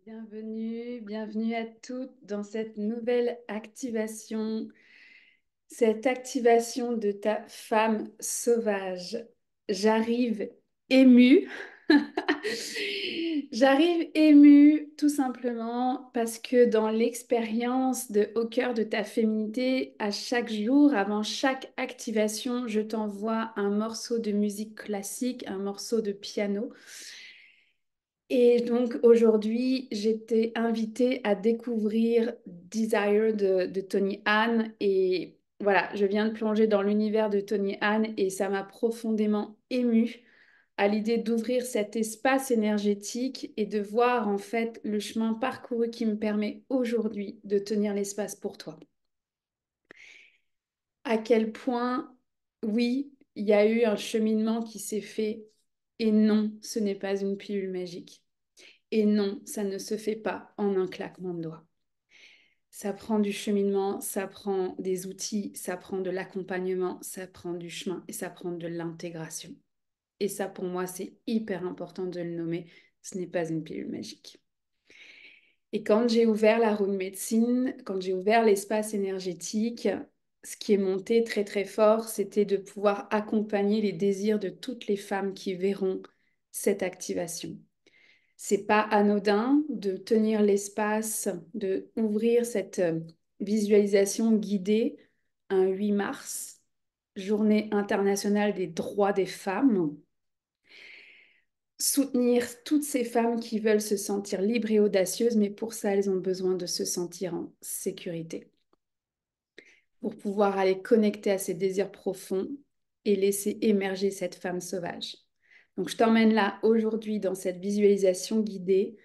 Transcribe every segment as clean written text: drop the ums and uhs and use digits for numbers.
Bienvenue, bienvenue à toutes dans cette nouvelle activation, cette activation de ta femme sauvage. J'arrive émue. J'arrive émue tout simplement parce que dans l'expérience de Au cœur de ta féminité, à chaque jour, avant chaque activation, je t'envoie un morceau de musique classique, un morceau de piano. Et donc aujourd'hui, j'étais invitée à découvrir Desire de Tony Han. Et voilà, je viens de plonger dans l'univers de Tony Han et ça m'a profondément émue à l'idée d'ouvrir cet espace énergétique et de voir en fait le chemin parcouru qui me permet aujourd'hui de tenir l'espace pour toi. À quel point, oui, il y a eu un cheminement qui s'est fait et non, ce n'est pas une pilule magique. Et non, ça ne se fait pas en un claquement de doigts. Ça prend du cheminement, ça prend des outils, ça prend de l'accompagnement, ça prend du chemin et ça prend de l'intégration. Et ça, pour moi, c'est hyper important de le nommer. Ce n'est pas une pilule magique. Et quand j'ai ouvert la room médecine, quand j'ai ouvert l'espace énergétique, ce qui est monté très très fort, c'était de pouvoir accompagner les désirs de toutes les femmes qui verront cette activation. C'est pas anodin de tenir l'espace, de ouvrir cette visualisation guidée un 8 mars, Journée internationale des droits des femmes. Soutenir toutes ces femmes qui veulent se sentir libres et audacieuses, mais pour ça, elles ont besoin de se sentir en sécurité, pour pouvoir aller connecter à ses désirs profonds et laisser émerger cette femme sauvage. Donc, je t'emmène là aujourd'hui dans cette visualisation guidée.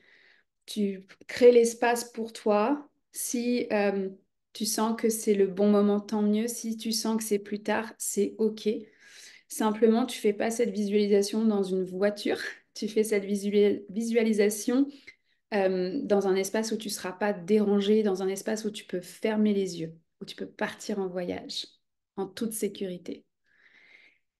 Tu crées l'espace pour toi. Si tu sens que c'est le bon moment, tant mieux. Si tu sens que c'est plus tard, c'est OK. Simplement, tu fais pas cette visualisation dans une voiture. Tu fais cette visualisation dans un espace où tu ne seras pas dérangé, dans un espace où tu peux fermer les yeux, où tu peux partir en voyage en toute sécurité.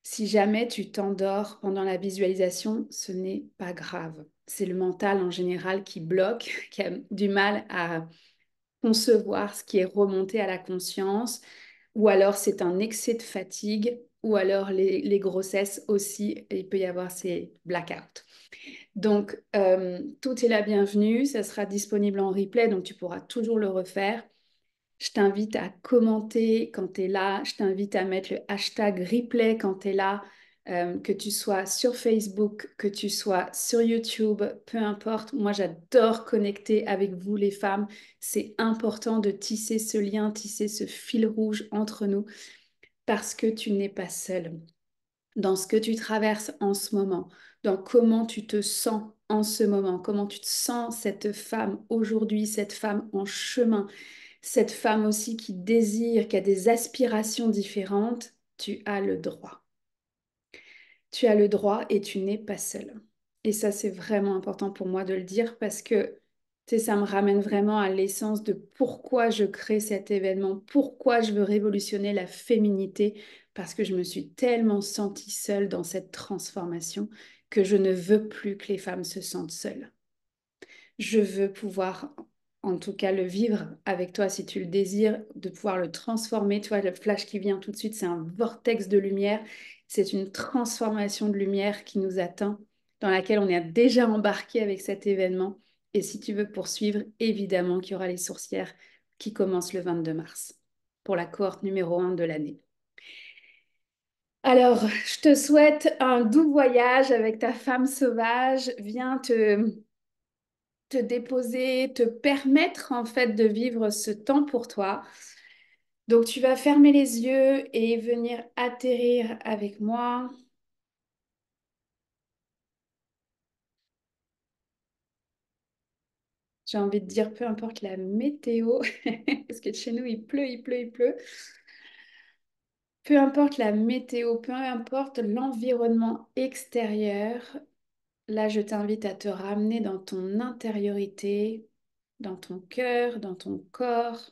Si jamais tu t'endors pendant la visualisation, ce n'est pas grave. C'est le mental en général qui bloque, qui a du mal à concevoir ce qui est remonté à la conscience, ou alors c'est un excès de fatigue, ou alors les grossesses aussi, il peut y avoir ces blackouts. Donc, tout est la bienvenue, ça sera disponible en replay, donc tu pourras toujours le refaire. Je t'invite à commenter quand tu es là. Je t'invite à mettre le hashtag replay quand tu es là. Que tu sois sur Facebook, que tu sois sur YouTube, peu importe. Moi, j'adore connecter avec vous, les femmes. C'est important de tisser ce lien, tisser ce fil rouge entre nous parce que tu n'es pas seule dans ce que tu traverses en ce moment, dans comment tu te sens en ce moment, comment tu te sens cette femme aujourd'hui, cette femme en chemin, cette femme aussi qui désire, qui a des aspirations différentes, tu as le droit. Tu as le droit et tu n'es pas seule. Et ça, c'est vraiment important pour moi de le dire parce que tu sais, ça me ramène vraiment à l'essence de pourquoi je crée cet événement, pourquoi je veux révolutionner la féminité, parce que je me suis tellement sentie seule dans cette transformation que je ne veux plus que les femmes se sentent seules. Je veux pouvoir, en tout cas, le vivre avec toi si tu le désires, de pouvoir le transformer. Tu vois, le flash qui vient tout de suite, c'est un vortex de lumière. C'est une transformation de lumière qui nous atteint, dans laquelle on est déjà embarqué avec cet événement. Et si tu veux poursuivre, évidemment qu'il y aura les sourcières qui commencent le 22 mars pour la cohorte numéro 1 de l'année. Alors, je te souhaite un doux voyage avec ta femme sauvage. Viens te déposer, te permettre en fait de vivre ce temps pour toi. Donc tu vas fermer les yeux et venir atterrir avec moi. J'ai envie de dire peu importe la météo, parce que chez nous il pleut, il pleut, il pleut. Peu importe la météo, peu importe l'environnement extérieur, là je t'invite à te ramener dans ton intériorité, dans ton cœur, dans ton corps.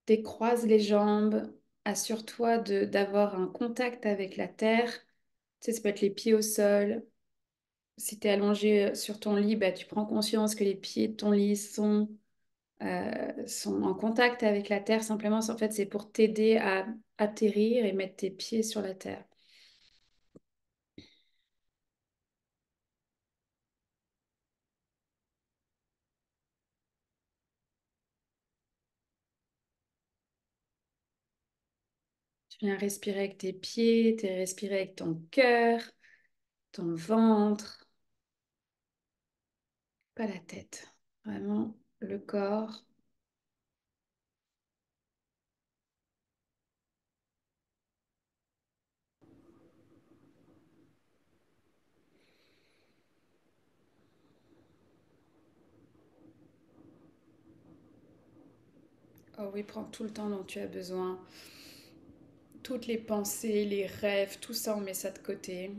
Décroise les jambes, assure-toi d'avoir un contact avec la terre. Tu sais, ça peut être les pieds au sol, Si tu es allongé sur ton lit, bah, tu prends conscience que les pieds de ton lit sont en contact avec la terre. Simplement, en fait, c'est pour t'aider à atterrir et mettre tes pieds sur la terre. Tu viens respirer avec tes pieds, tu respirer avec ton cœur, ton ventre, pas la tête. Vraiment, le corps. Oh oui, prends tout le temps dont tu as besoin. Toutes les pensées, les rêves, tout ça, on met ça de côté.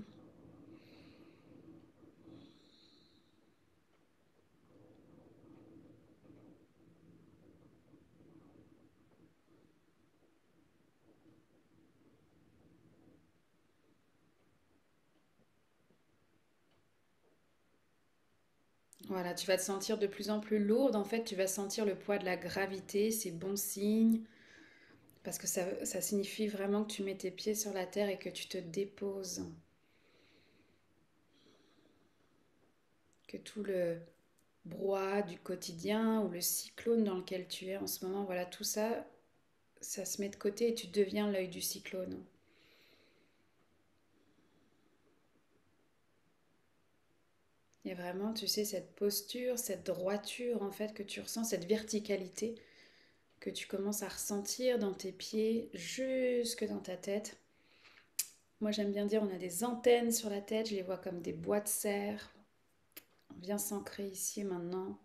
Voilà, tu vas te sentir de plus en plus lourde. En fait, tu vas sentir le poids de la gravité. C'est bon signe parce que ça signifie vraiment que tu mets tes pieds sur la terre et que tu te déposes. Que tout le brouhaha du quotidien ou le cyclone dans lequel tu es en ce moment, voilà, tout ça, ça se met de côté et tu deviens l'œil du cyclone. Il y a vraiment, tu sais, cette posture, cette droiture en fait que tu ressens, cette verticalité que tu commences à ressentir dans tes pieds jusque dans ta tête. Moi j'aime bien dire on a des antennes sur la tête, je les vois comme des bois de serre. On vient s'ancrer ici et maintenant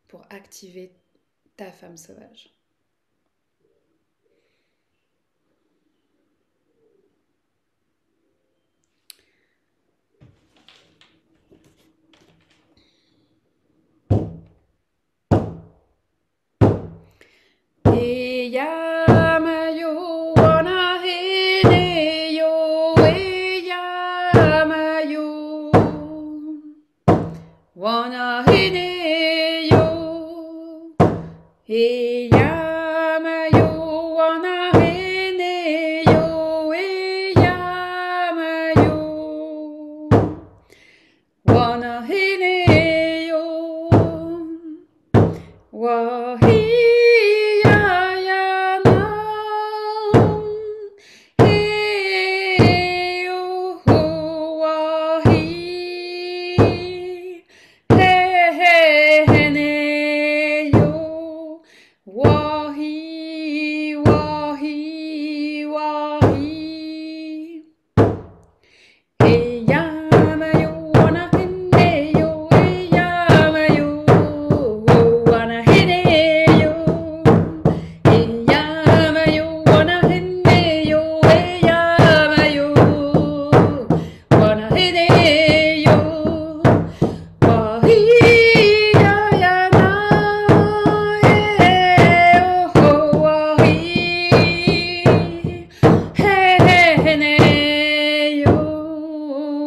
pour activer ta femme sauvage. Eyamayo wanahine yo, eyamayo wanahine yo, eyamayo wanahine yo, eyamayo wanahine yo. Wahiyayana Heyo Wahi Heheneyo Wahi Wahi Wahi Eyamayo wanahineyo, eyamayo wanahineyo, eyamayo wanahineyo, eyamayo wanahineyo, wahiyayana, eyo wahi, heheneyo,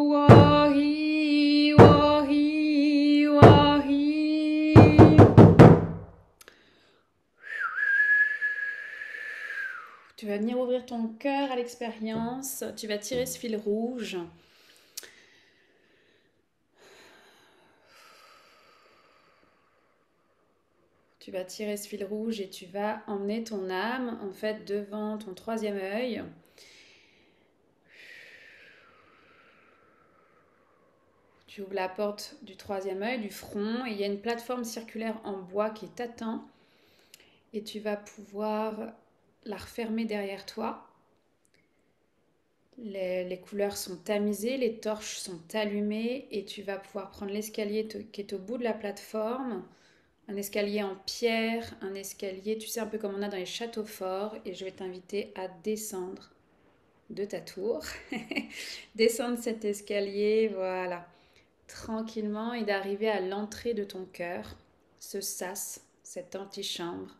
wahi, wahi, wahi. Tu vas venir ouvrir ton cœur à l'expérience. Tu vas tirer ce fil rouge. Tu vas tirer ce fil rouge et tu vas emmener ton âme en fait devant ton troisième œil. Tu ouvres la porte du troisième œil, du front, et il y a une plateforme circulaire en bois qui t'attend. Et tu vas pouvoir la refermer derrière toi. Les couleurs sont tamisées, les torches sont allumées et tu vas pouvoir prendre l'escalier qui est au bout de la plateforme, un escalier en pierre, un escalier, tu sais, un peu comme on a dans les châteaux forts, et je vais t'inviter à descendre de ta tour, descendre cet escalier, voilà, tranquillement, et d'arriver à l'entrée de ton cœur, ce sas, cette antichambre.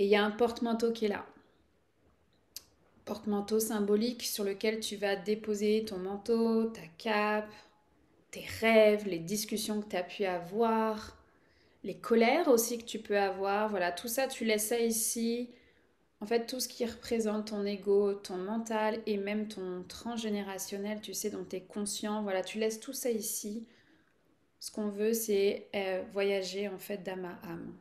Et il y a un porte-manteau qui est là. porte-manteau symbolique sur lequel tu vas déposer ton manteau, ta cape, tes rêves, les discussions que tu as pu avoir, les colères aussi que tu peux avoir. Voilà, tout ça, tu laisses ça ici. En fait, tout ce qui représente ton ego, ton mental et même ton transgénérationnel, tu sais, dont tu es conscient, voilà, tu laisses tout ça ici. Ce qu'on veut, c'est voyager en fait d'âme à âme.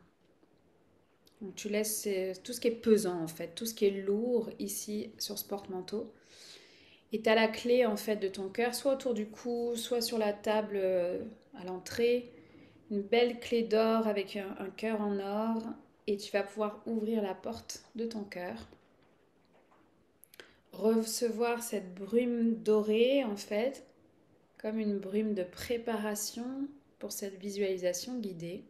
Donc tu laisses tout ce qui est pesant en fait, tout ce qui est lourd ici sur ce porte-manteau. Et tu as la clé en fait de ton cœur, soit autour du cou, soit sur la table à l'entrée. Une belle clé d'or avec un cœur en or. Et tu vas pouvoir ouvrir la porte de ton cœur. Recevoir cette brume dorée en fait, comme une brume de préparation pour cette visualisation guidée.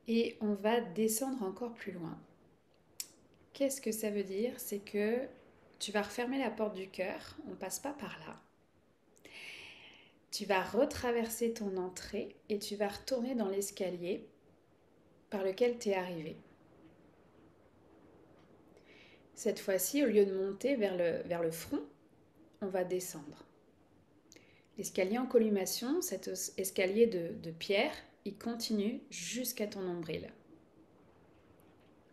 Et on va descendre encore plus loin. Qu'est-ce que ça veut dire? C'est que tu vas refermer la porte du cœur, on ne passe pas par là. Tu vas retraverser ton entrée et tu vas retourner dans l'escalier par lequel tu es arrivé. Cette fois-ci, au lieu de monter vers le front, on va descendre. L'escalier en collimation, cet escalier de pierre, il continue jusqu'à ton nombril,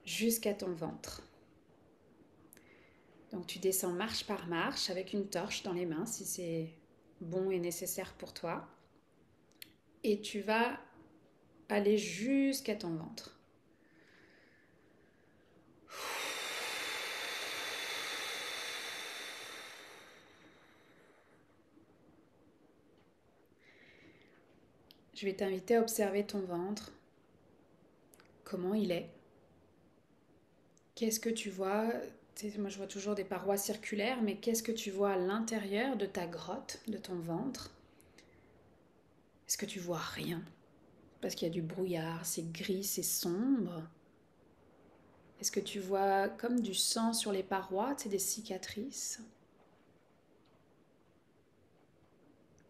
jusqu'à ton ventre. Donc tu descends marche par marche avec une torche dans les mains si c'est bon et nécessaire pour toi. Et tu vas aller jusqu'à ton ventre. Je vais t'inviter à observer ton ventre. Comment il est? Qu'est-ce que tu vois? Moi, je vois toujours des parois circulaires, mais qu'est-ce que tu vois à l'intérieur de ta grotte, de ton ventre? Est-ce que tu vois rien? Parce qu'il y a du brouillard, c'est gris, c'est sombre. Est-ce que tu vois comme du sang sur les parois, c'est des cicatrices?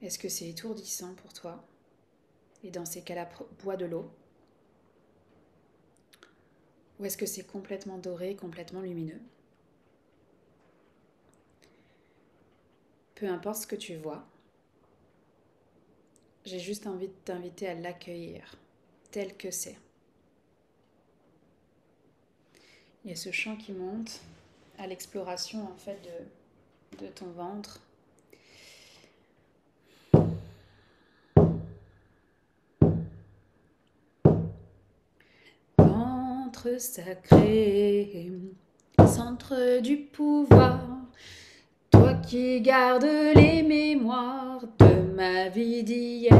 Est-ce que c'est étourdissant pour toi? Et dans ces cas-là, bois de l'eau. Ou est-ce que c'est complètement doré, complètement lumineux? Peu importe ce que tu vois, j'ai juste envie de t'inviter à l'accueillir tel que c'est. Il y a ce chant qui monte à l'exploration en fait de ton ventre. Ventre sacré, centre du pouvoir, toi qui gardes les mémoires de ma vie d'hier.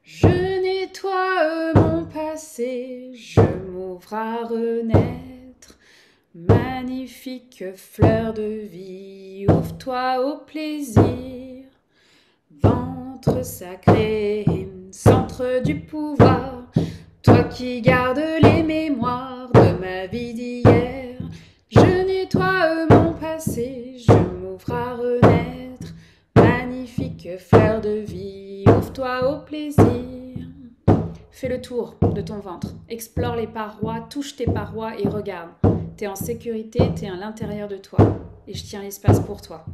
Je nettoie mon passé, je m'ouvre à renaître. Magnifique fleur de vie, ouvre-toi au plaisir. Ventre sacré, centre du pouvoir, toi qui gardes les mémoires de ma vie d'hier. Je nettoie mon passé, je m'ouvre à renaître. Magnifique fleur de vie, ouvre-toi au plaisir. Fais le tour de ton ventre, explore les parois, touche tes parois et regarde. T'es en sécurité, t'es à l'intérieur de toi et je tiens l'espace pour toi.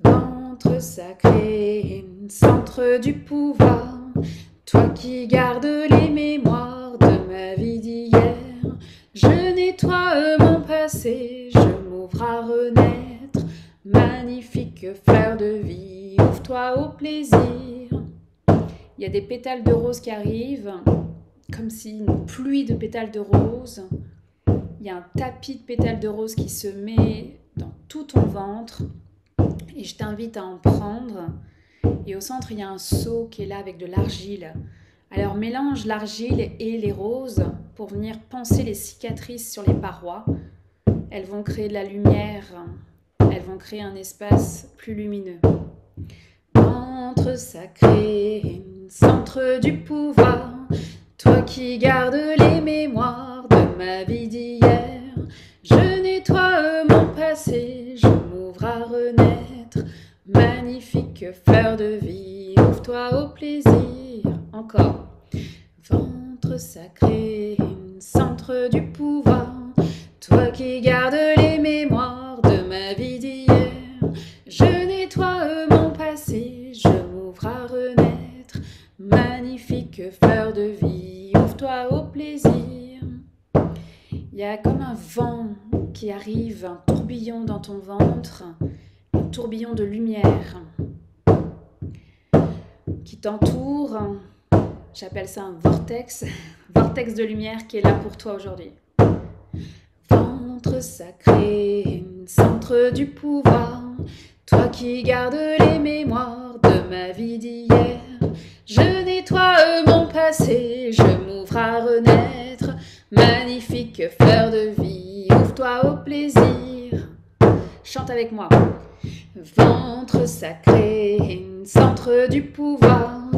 Ventre sacré, centre du pouvoir, toi qui gardes les mémoires de ma vie d'hier. Je nettoie mon passé, je m'ouvre à renaître. Magnifique fleur de vie, ouvre-toi au plaisir. Il y a des pétales de rose qui arrivent, comme si une pluie de pétales de rose. Il y a un tapis de pétales de rose qui se met dans tout ton ventre. Et je t'invite à en prendre. Et au centre, il y a un seau qui est là avec de l'argile. Alors mélange l'argile et les roses pour venir panser les cicatrices sur les parois. Elles vont créer de la lumière. Elles vont créer un espace plus lumineux. Ventre sacré, centre du pouvoir, toi qui gardes les mémoires de ma vie d'hier. Je nettoie mon passé, je m'ouvre à renaître. magnifique fleur de vie, ouvre-toi au plaisir. Encore. Ventre sacré, centre du pouvoir, toi qui gardes les mémoires de ma vie d'hier. Je nettoie mon passé, je m'ouvre à renaître. Magnifique fleur de vie, ouvre-toi au plaisir. Il y a comme un vent qui arrive, un tourbillon dans ton ventre, un tourbillon de lumière qui t'entoure. J'appelle ça un vortex de lumière qui est là pour toi aujourd'hui. Ventre sacré, centre du pouvoir, toi qui gardes les mémoires de ma vie d'hier. Je nettoie mon passé, je m'ouvre à renaître. Magnifique fleur de vie, ouvre-toi au plaisir. Chante avec moi. Ventre sacré, centre du pouvoir,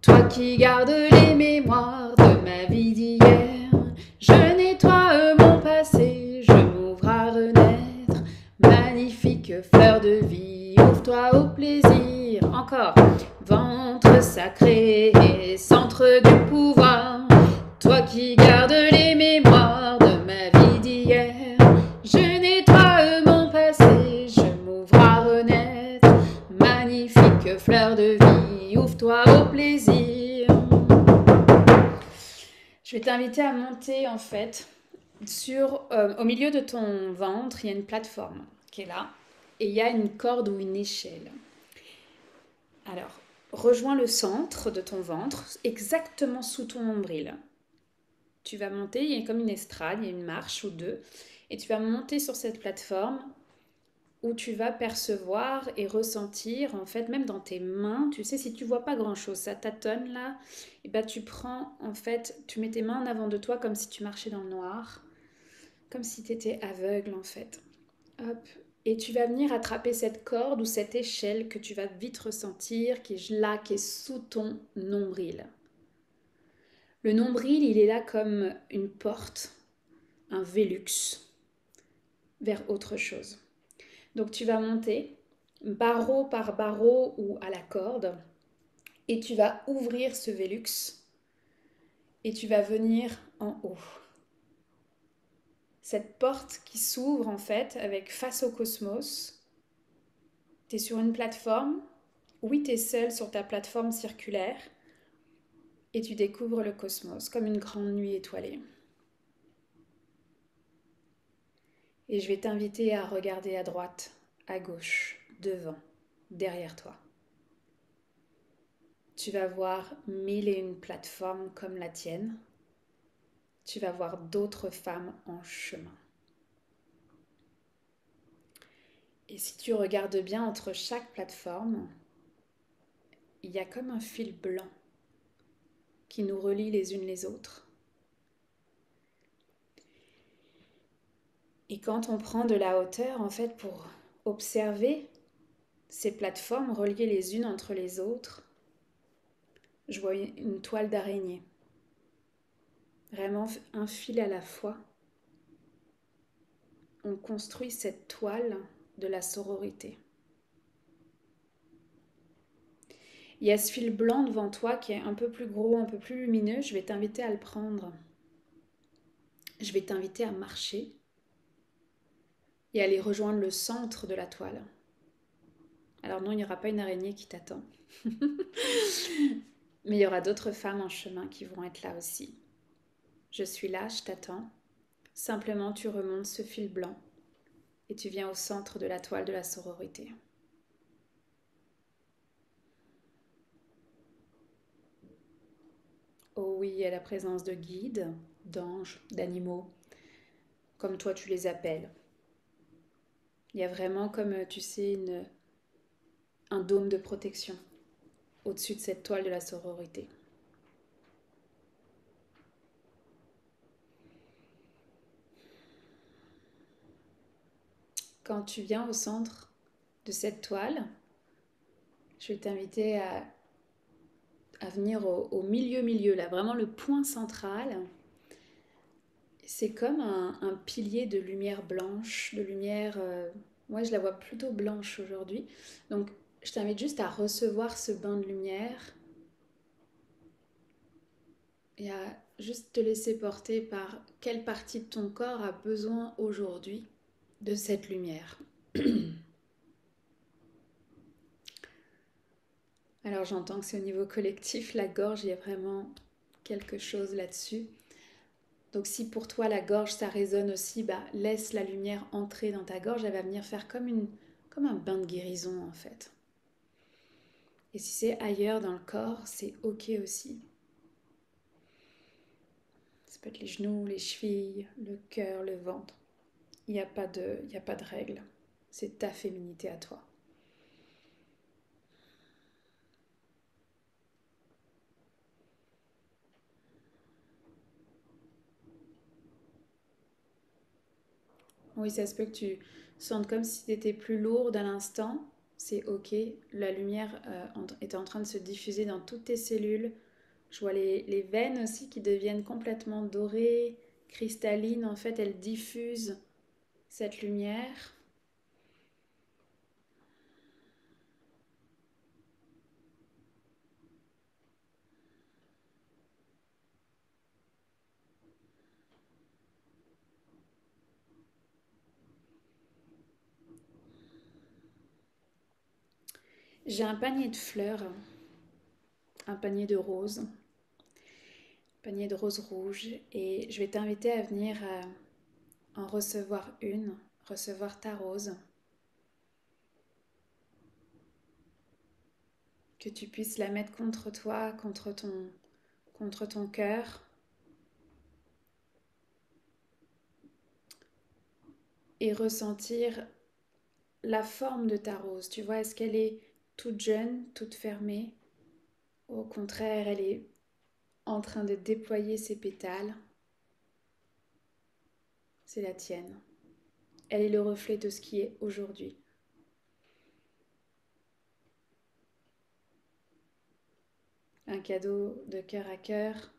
toi qui gardes les mémoires de ma vie d'hier. Je nettoie mon passé, je m'ouvre à renaître. Magnifique fleur de vie, ouvre-toi au plaisir. Encore. Ventre sacré, centre du pouvoir, toi qui gardes les mémoires de ma vie d'hier. Je nettoie mon passé, je m'ouvre à renaître. Magnifique fleur de vie, ouvre-toi au plaisir. Je vais t'inviter à monter en fait au milieu de ton ventre, il y a une plateforme qui est là et il y a une corde ou une échelle. Alors, rejoins le centre de ton ventre, exactement sous ton nombril. Tu vas monter, il y a comme une estrade, il y a une marche ou deux, et tu vas monter sur cette plateforme où tu vas percevoir et ressentir, en fait, même dans tes mains, tu sais, si tu vois pas grand-chose, ça tâtonne là, et ben tu prends, en fait, tu mets tes mains en avant de toi comme si tu marchais dans le noir, comme si tu étais aveugle, en fait. Hop. Et tu vas venir attraper cette corde ou cette échelle que tu vas vite ressentir, qui est là, qui est sous ton nombril. Le nombril, il est là comme une porte, un Vélux, vers autre chose. Donc tu vas monter barreau par barreau ou à la corde et tu vas ouvrir ce Vélux et tu vas venir en haut. Cette porte qui s'ouvre en fait avec face au cosmos. Tu es sur une plateforme. Oui, tu es seul sur ta plateforme circulaire et tu découvres le cosmos comme une grande nuit étoilée. Et je vais t'inviter à regarder à droite, à gauche, devant, derrière toi. Tu vas voir 1001 plateformes comme la tienne. Tu vas voir d'autres femmes en chemin. Et si tu regardes bien entre chaque plateforme, il y a comme un fil blanc qui nous relie les unes les autres. Et quand on prend de la hauteur, en fait, pour observer ces plateformes reliées les unes entre les autres, je vois une toile d'araignée. Vraiment un fil à la fois. On construit cette toile de la sororité. Il y a ce fil blanc devant toi qui est un peu plus gros, un peu plus lumineux. Je vais t'inviter à le prendre. Je vais t'inviter à marcher et aller rejoindre le centre de la toile. Alors non, il n'y aura pas une araignée qui t'attend. Mais il y aura d'autres femmes en chemin qui vont être là aussi. Je suis là, je t'attends. Simplement, tu remontes ce fil blanc et tu viens au centre de la toile de la sororité. Oh oui, il y a la présence de guides, d'anges, d'animaux, comme toi tu les appelles. Il y a vraiment comme, tu sais, un dôme de protection au-dessus de cette toile de la sororité. Quand tu viens au centre de cette toile, je vais t'inviter à venir au milieu, là, vraiment le point central. C'est comme un pilier de lumière blanche, de lumière... moi, je la vois plutôt blanche aujourd'hui. Donc, Je t'invite juste à recevoir ce bain de lumière et à juste te laisser porter par quelle partie de ton corps a besoin aujourd'hui de cette lumière. Alors j'entends que c'est au niveau collectif, la gorge, il y a vraiment quelque chose là-dessus. Donc si pour toi la gorge ça résonne aussi, bah, laisse la lumière entrer dans ta gorge, elle va venir faire comme un bain de guérison en fait. Et si c'est ailleurs dans le corps, c'est ok aussi. Ça peut être les genoux, les chevilles, le cœur, le ventre. Il y a pas de règle. C'est ta féminité à toi. Oui, ça se peut que tu sentes comme si tu étais plus lourde à l'instant. C'est ok. La lumière est en train de se diffuser dans toutes tes cellules. Je vois les veines aussi qui deviennent complètement dorées, cristallines. En fait, elles diffusent cette lumière. J'ai un panier de fleurs, un panier de roses, un panier de roses rouges. Et je vais t'inviter à venir en recevoir une, recevoir ta rose. Que tu puisses la mettre contre toi, contre ton cœur. Et ressentir la forme de ta rose. Tu vois, est-ce qu'elle est toute jeune, toute fermée? Au contraire, elle est en train de déployer ses pétales. C'est la tienne. Elle est le reflet de ce qui est aujourd'hui. Un cadeau de cœur à cœur.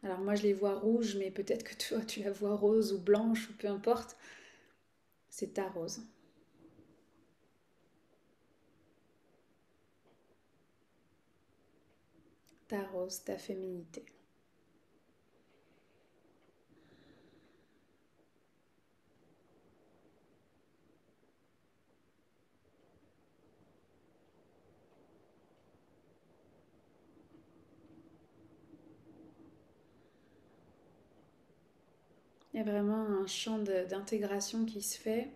Alors moi je les vois rouges, mais peut-être que toi tu la vois rose ou blanche ou peu importe. C'est ta rose. Ta rose, ta féminité. Il y a vraiment un champ d'intégration qui se fait,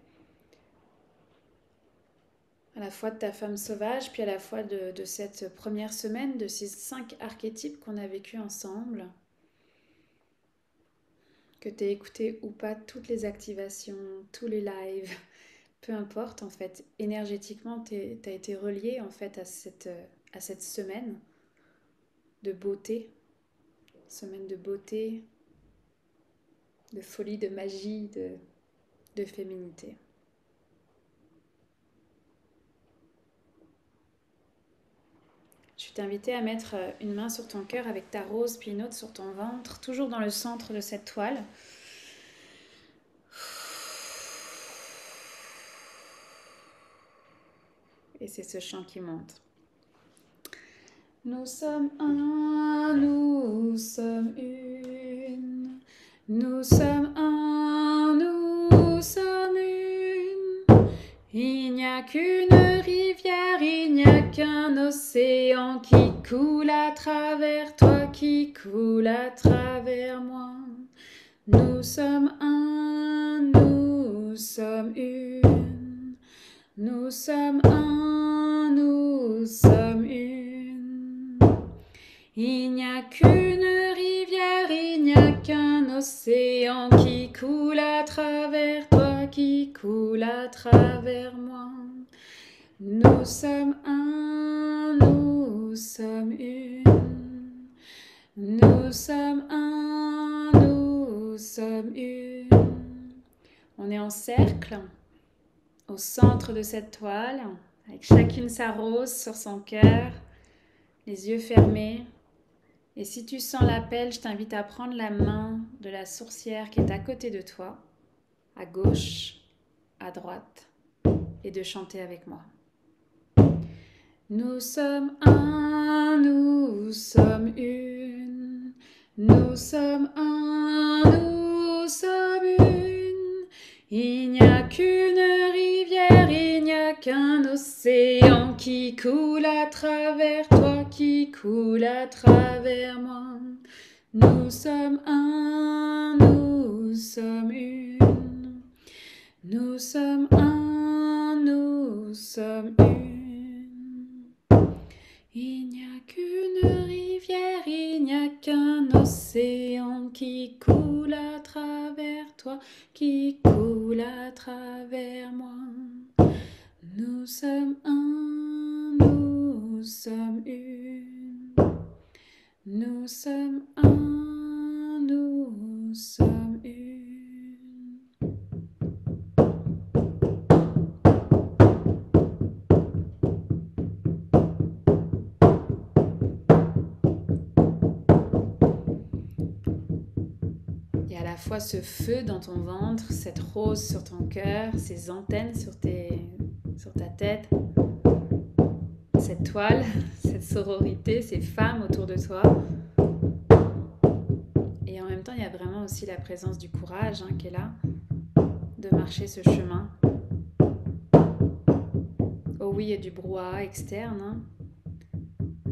à la fois de ta femme sauvage, puis à la fois de cette première semaine, de ces 5 archétypes qu'on a vécu ensemble, que tu aies écouté ou pas toutes les activations, tous les lives, peu importe en fait, énergétiquement tu as été relié en fait à cette de beauté, semaine de beauté, de folie, de magie, de féminité. Je t'invitais à mettre une main sur ton cœur avec ta rose, puis une autre sur ton ventre, toujours dans le centre de cette toile. Et c'est ce chant qui monte. Nous sommes un, nous sommes une. Nous sommes un, nous sommes une. Il n'y a qu'une rivière, il n'y a qu'un océan qui coule à travers toi, qui coule à travers moi. Nous sommes un, nous sommes une. Nous sommes un, nous sommes une. Il n'y a qu'une rivière, il n'y a qu'un océan qui coule à travers toi, qui coule à travers moi. Nous sommes un, nous sommes une. Nous sommes un, nous sommes une. On est en cercle, au centre de cette toile, avec chacune sa rose sur son cœur, les yeux fermés. Et si tu sens l'appel, je t'invite à prendre la main de la sourcière qui est à côté de toi, à gauche, à droite, et de chanter avec moi. Nous sommes un, nous sommes une. Nous sommes un, nous sommes une. Il n'y a qu'une rivière, il n'y a qu'un océan qui coule à travers toi, qui coule à travers moi. Nous sommes un, nous sommes une. Nous sommes un, nous sommes une. Il n'y a qu'une rivière, il n'y a qu'un océan qui coule à travers toi, qui coule à travers moi. Nous sommes un, nous sommes une. Nous sommes un, nous sommes une. Il y a à la fois ce feu dans ton ventre, cette rose sur ton cœur, ces antennes sur ta tête, cette toile, cette sororité, ces femmes autour de toi. Et en même temps, il y a vraiment aussi la présence du courage qui est là, de marcher ce chemin. Oh oui, il y a du brouhaha externe,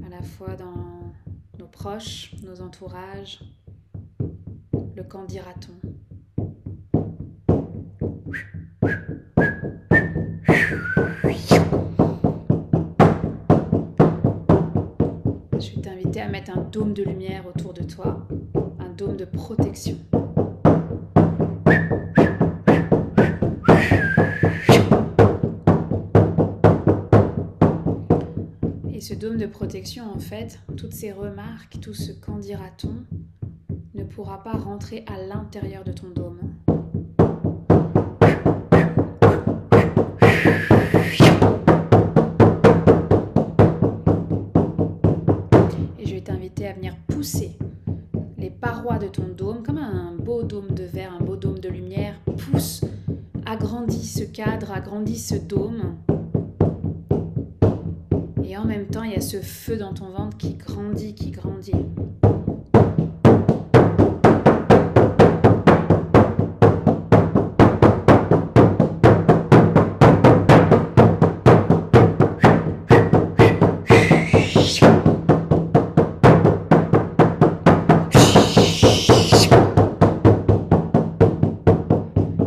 à la fois dans nos proches, nos entourages. Le qu'en dira-t-on ? Je vais t'inviter à mettre un dôme de lumière autour de toi, un dôme de protection. Et ce dôme de protection, en fait, toutes ces remarques, tout ce qu'en dira-t-on, ne pourra pas rentrer à l'intérieur de ton dôme. Et je vais t'inviter à venir pousser les parois de ton dôme, comme un beau dôme de verre, un beau dôme de lumière. Pousse, agrandis ce cadre, agrandis ce dôme. Et en même temps, il y a ce feu dans ton ventre qui grandit, qui grandit.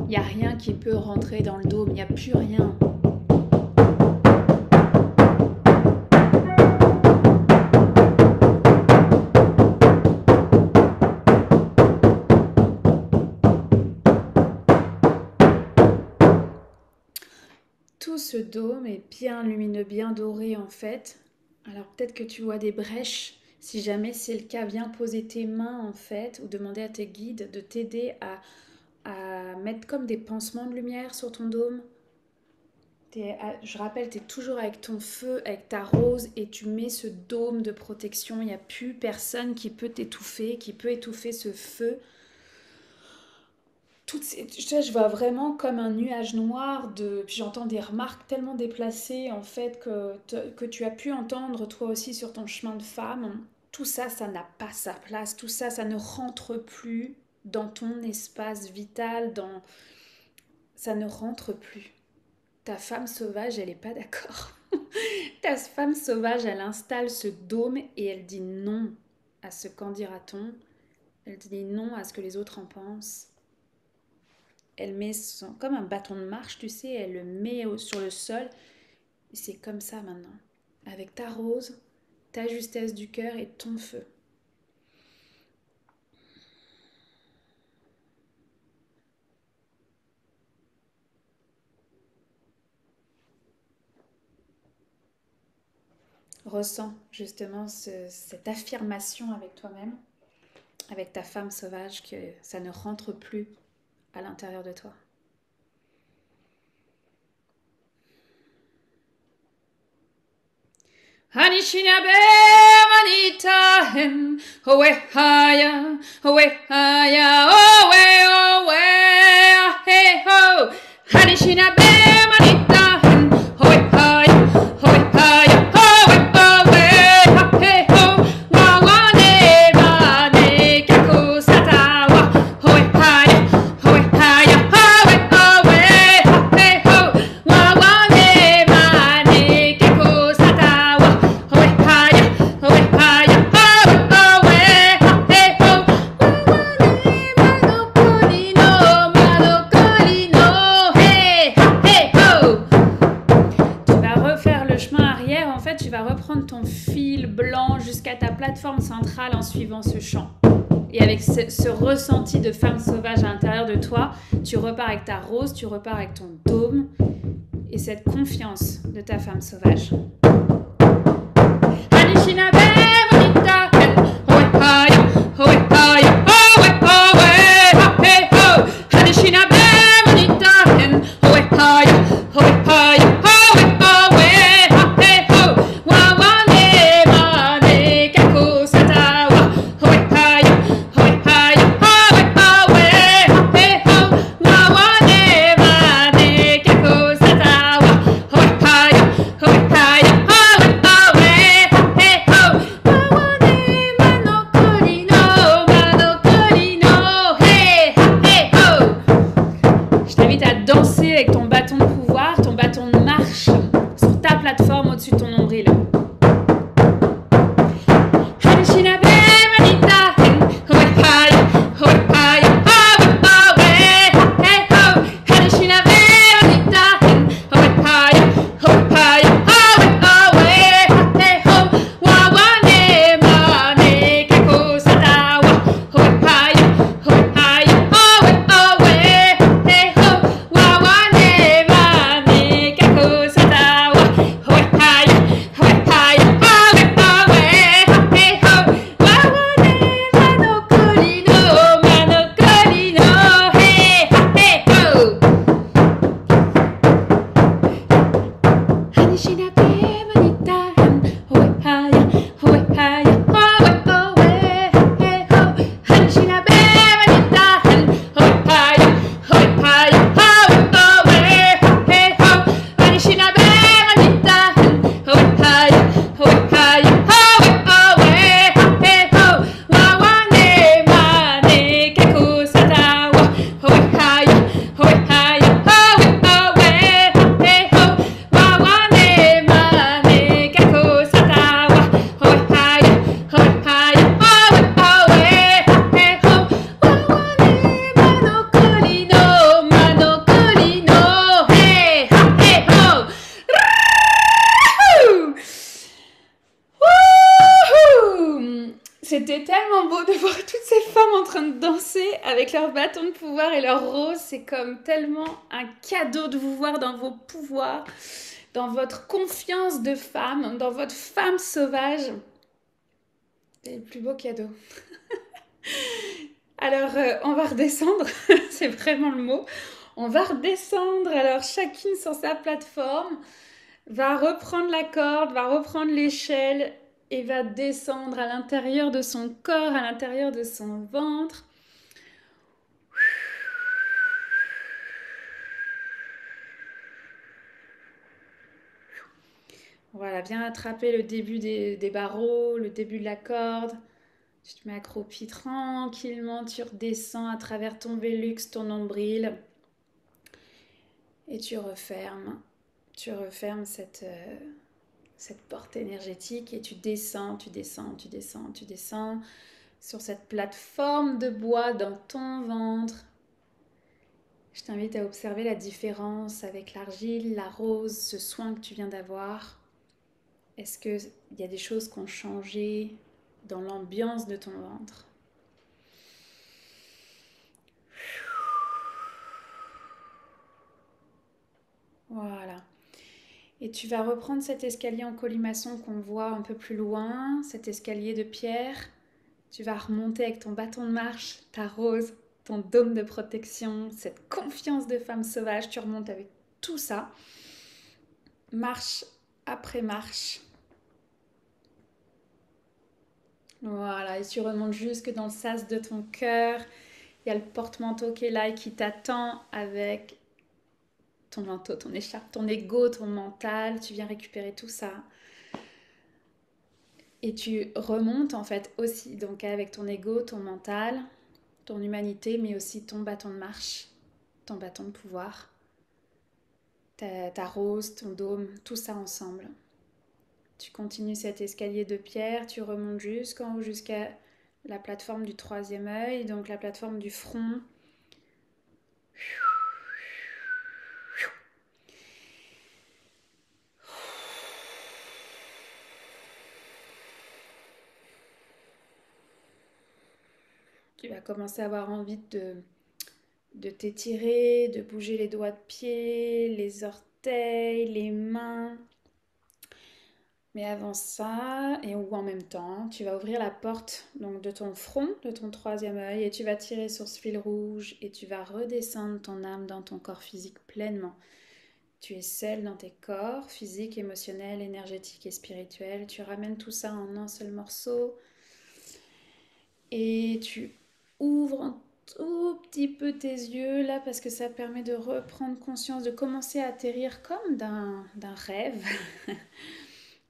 Il n'y a rien qui peut rentrer dans le dôme, il n'y a plus rien. Tout ce dôme est bien lumineux, bien doré en fait. Alors peut-être que tu vois des brèches. Si jamais c'est le cas, viens poser tes mains en fait ou demander à tes guides de t'aider à mettre comme des pansements de lumière sur ton dôme. Je rappelle, tu es toujours avec ton feu, avec ta rose et tu mets ce dôme de protection. Il n'y a plus personne qui peut t'étouffer, qui peut étouffer ce feu. Je vois vraiment comme un nuage noir puis j'entends des remarques tellement déplacées en fait que tu as pu entendre toi aussi sur ton chemin de femme. Tout ça, ça n'a pas sa place. Tout ça, ça ne rentre plus dans ton espace vital. Ça ne rentre plus. Ta femme sauvage, elle n'est pas d'accord. Ta femme sauvage, elle installe ce dôme et elle dit non à ce qu'en dira-t-on. Elle dit non à ce que les autres en pensent. Elle met comme un bâton de marche, tu sais, elle le met sur le sol. C'est comme ça maintenant, avec ta rose, ta justesse du cœur et ton feu. Ressens justement cette affirmation avec toi-même, avec ta femme sauvage, que ça ne rentre plus à l'intérieur de toi. Hanishinabe manita hen, owe haya, owe haya, owe, hey ho. Hanishinabe manita hen, owe haya, fait, tu vas reprendre ton fil blanc jusqu'à ta plateforme centrale en suivant ce chant. Et avec ce ressenti de femme sauvage à l'intérieur de toi, tu repars avec ta rose, tu repars avec ton dôme et cette confiance de ta femme sauvage. C'était tellement beau de voir toutes ces femmes en train de danser avec leurs bâtons de pouvoir et leurs roses. C'est comme tellement un cadeau de vous voir dans vos pouvoirs, dans votre confiance de femme, dans votre femme sauvage. C'est le plus beau cadeau. Alors, on va redescendre, c'est vraiment le mot. On va redescendre, alors chacune sur sa plateforme va reprendre la corde, va reprendre l'échelle et va descendre à l'intérieur de son corps, à l'intérieur de son ventre. Voilà, bien attraper le début des barreaux, le début de la corde. Tu te mets accroupi tranquillement, tu redescends à travers ton vélux, ton nombril. Et tu refermes cette porte énergétique et tu descends, tu descends, tu descends, tu descends sur cette plateforme de bois dans ton ventre. Je t'invite à observer la différence avec l'argile, la rose, ce soin que tu viens d'avoir. Est-ce qu'il y a des choses qui ont changé dans l'ambiance de ton ventre ? Voilà. Et tu vas reprendre cet escalier en colimaçon qu'on voit un peu plus loin, cet escalier de pierre. Tu vas remonter avec ton bâton de marche, ta rose, ton dôme de protection, cette confiance de femme sauvage. Tu remontes avec tout ça, marche après marche. Voilà, et tu remontes jusque dans le sas de ton cœur. Il y a le porte-manteau qui est là et qui t'attend avec ton manteau, ton écharpe, ton ego, ton mental. Tu viens récupérer tout ça. Et tu remontes en fait aussi, donc avec ton ego, ton mental, ton humanité, mais aussi ton bâton de marche, ton bâton de pouvoir, ta rose, ton dôme, tout ça ensemble. Tu continues cet escalier de pierre, tu remontes jusqu'en haut, jusqu'à la plateforme du troisième œil, donc la plateforme du front. Tu vas commencer à avoir envie de t'étirer, de bouger les doigts de pied, les orteils, les mains. Mais avant ça, et ou en même temps, tu vas ouvrir la porte donc de ton front, de ton troisième œil, et tu vas tirer sur ce fil rouge et tu vas redescendre ton âme dans ton corps physique pleinement. Tu es seul dans tes corps, physique, émotionnel, énergétique et spirituel. Tu ramènes tout ça en un seul morceau et tu ouvres un tout petit peu tes yeux là parce que ça permet de reprendre conscience, de commencer à atterrir comme d'un rêve.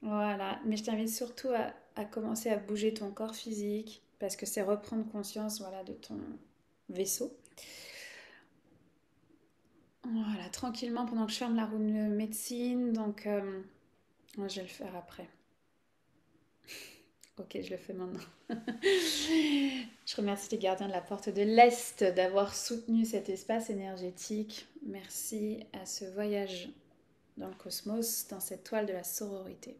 Voilà, mais je t'invite surtout à commencer à bouger ton corps physique parce que c'est reprendre conscience voilà, de ton vaisseau. Voilà, tranquillement pendant que je ferme la roue de médecine, donc je vais le faire après. Ok, je le fais maintenant. Je remercie les gardiens de la porte de l'Est d'avoir soutenu cet espace énergétique. Merci à ce voyage dans le cosmos, dans cette toile de la sororité.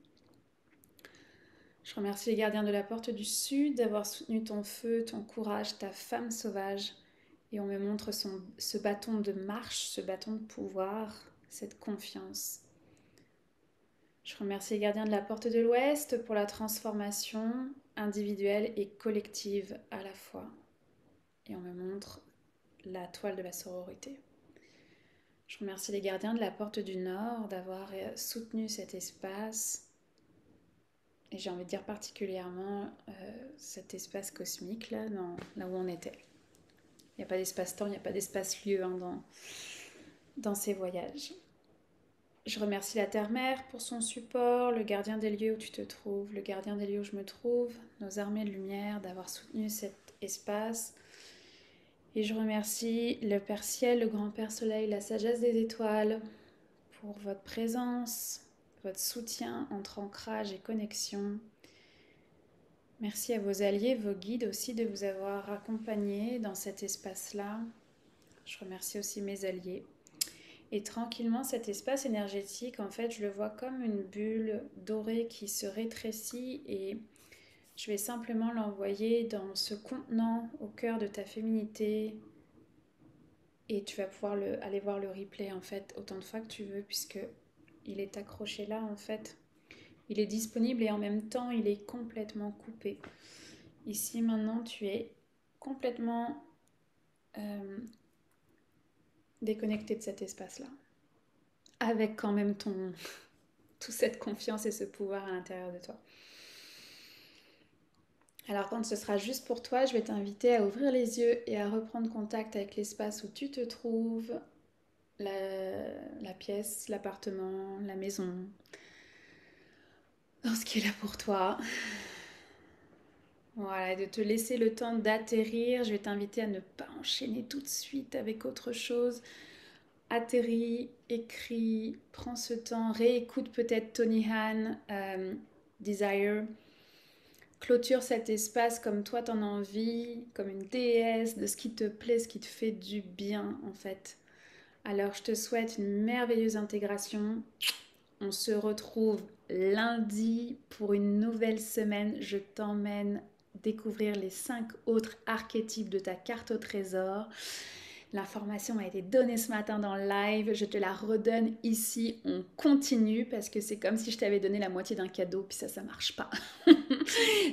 Je remercie les gardiens de la porte du Sud d'avoir soutenu ton feu, ton courage, ta femme sauvage. Et on me montre ce bâton de marche, ce bâton de pouvoir, cette confiance. Je remercie les gardiens de la porte de l'Ouest pour la transformation individuelle et collective à la fois. Et on me montre la toile de la sororité. Je remercie les gardiens de la porte du Nord d'avoir soutenu cet espace. Et j'ai envie de dire particulièrement cet espace cosmique là où on était. Il n'y a pas d'espace-temps, il n'y a pas d'espace-lieu dans ces voyages. Je remercie la Terre-Mère pour son support, le gardien des lieux où tu te trouves, le gardien des lieux où je me trouve, nos armées de lumière d'avoir soutenu cet espace. Et je remercie le Père Ciel, le Grand Père Soleil, la sagesse des étoiles pour votre présence, votre soutien entre ancrage et connexion. Merci à vos alliés, vos guides aussi de vous avoir accompagnés dans cet espace-là. Je remercie aussi mes alliés. Et tranquillement, cet espace énergétique, en fait, je le vois comme une bulle dorée qui se rétrécit et je vais simplement l'envoyer dans ce contenant au cœur de ta féminité et tu vas pouvoir aller voir le replay, en fait, autant de fois que tu veux puisque il est accroché là, en fait. Il est disponible et en même temps, il est complètement coupé. Ici, maintenant, tu es complètement déconnecté de cet espace-là. Avec quand même toute cette confiance et ce pouvoir à l'intérieur de toi. Alors quand ce sera juste pour toi, je vais t'inviter à ouvrir les yeux et à reprendre contact avec l'espace où tu te trouves, la pièce, l'appartement, la maison, dans ce qui est là pour toi. Voilà, de te laisser le temps d'atterrir. Je vais t'inviter à ne pas enchaîner tout de suite avec autre chose. Atterris, écris, prends ce temps, réécoute peut-être Tony Han, Desire. Clôture cet espace comme toi t'en as envie, comme une déesse, de ce qui te plaît, ce qui te fait du bien en fait. Alors je te souhaite une merveilleuse intégration. On se retrouve lundi pour une nouvelle semaine. Je t'emmène découvrir les 5 autres archétypes de ta carte au trésor. L'information m'a été donnée ce matin dans le live, je te la redonne ici, on continue parce que c'est comme si je t'avais donné la moitié d'un cadeau, puis ça marche pas.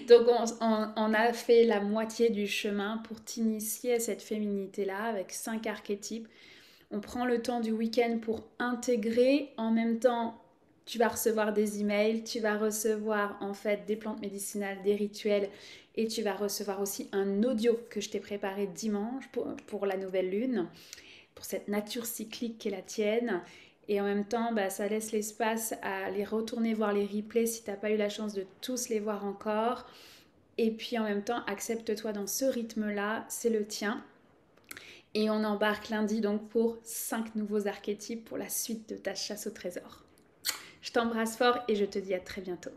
Donc on a fait la moitié du chemin pour t'initier à cette féminité-là avec 5 archétypes. On prend le temps du week-end pour intégrer, en même temps tu vas recevoir des emails, tu vas recevoir en fait des plantes médicinales, des rituels et tu vas recevoir aussi un audio que je t'ai préparé dimanche pour la nouvelle lune, pour cette nature cyclique qui est la tienne. Et en même temps, ça laisse l'espace à les retourner voir les replays si tu n'as pas eu la chance de tous les voir encore. Et puis en même temps, accepte-toi dans ce rythme-là, c'est le tien. Et on embarque lundi donc pour 5 nouveaux archétypes pour la suite de ta chasse au trésor. Je t'embrasse fort et je te dis à très bientôt.